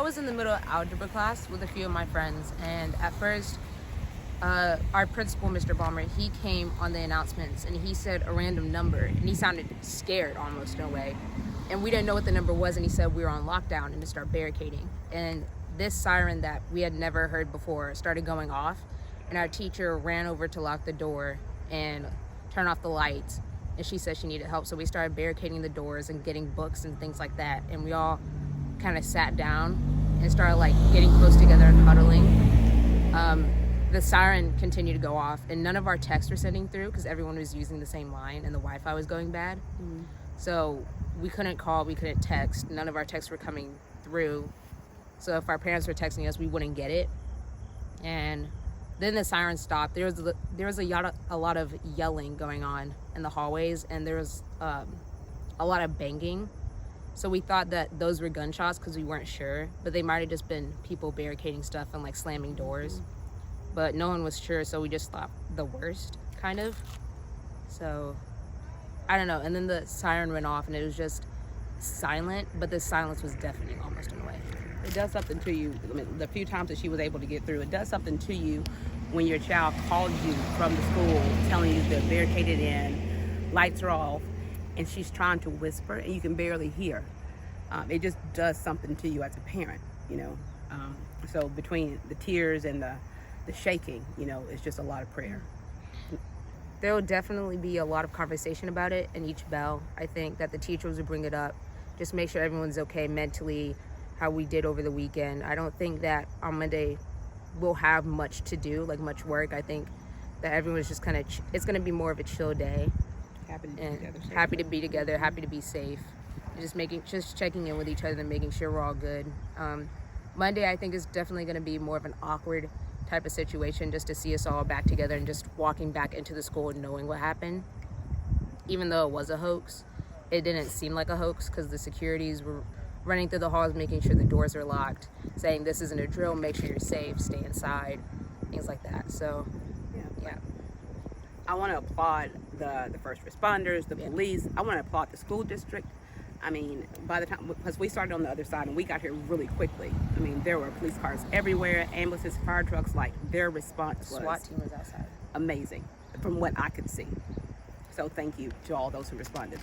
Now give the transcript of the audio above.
was in the middle of algebra class with a few of my friends, and at first, our principal, Mr. Balmer, he came on the announcements and he said a random number, and he sounded scared almost in a way. And we didn't know what the number was, and he said we were on lockdown and to start barricading. And this siren that we had never heard before started going off, and our teacher ran over to lock the door and turn off the lights, and she said she needed help. So we started barricading the doors and getting books and things like that, and we all kind of sat down and started like getting close together and huddling. The siren continued to go off, and none of our texts were sending through because everyone was using the same line and the Wi-Fi was going bad. So we couldn't call, we couldn't text. None of our texts were coming through. So if our parents were texting us, we wouldn't get it. And then the siren stopped. There was a lot of yelling going on in the hallways, and there was a lot of banging. So we thought that those were gunshots because we weren't sure, but they might have just been people barricading stuff and like slamming doors. But no one was sure, so we just thought the worst, kind of. So I don't know. And then the siren went off, and it was just silent, but the silence was deafening almost in a way. It does something to you. I mean, the few times that she was able to get through, it does something to you when your child calls you from the school telling you they're barricaded in, lights are off, and she's trying to whisper and you can barely hear. It just does something to you as a parent, you know. So between the tears and the shaking, you know, it's just a lot of prayer. There will definitely be a lot of conversation about it in each bell. I think that the teachers will bring it up, just make sure everyone's okay mentally, how we did over the weekend. I don't think that on Monday we'll have much to do, like much work. I think that everyone's just kind of, it's going to be more of a chill day. Happy to be together. Happy to be together, happy to be safe. Just checking in with each other and making sure we're all good. Monday, I think, is definitely going to be more of an awkward type of situation, just to see us all back together and just walking back into the school and knowing what happened. Even though it was a hoax, it didn't seem like a hoax because the securities were running through the halls, making sure the doors are locked, saying this isn't a drill, make sure you're safe, stay inside, things like that. So, yeah. I want to applaud the first responders, the police. I want to applaud the school district. I mean, by the time, because we started on the other side and we got here really quickly. I mean, there were police cars everywhere, ambulances, fire trucks, like their response was SWAT team was outside. Amazing from what I could see. So thank you to all those who responded.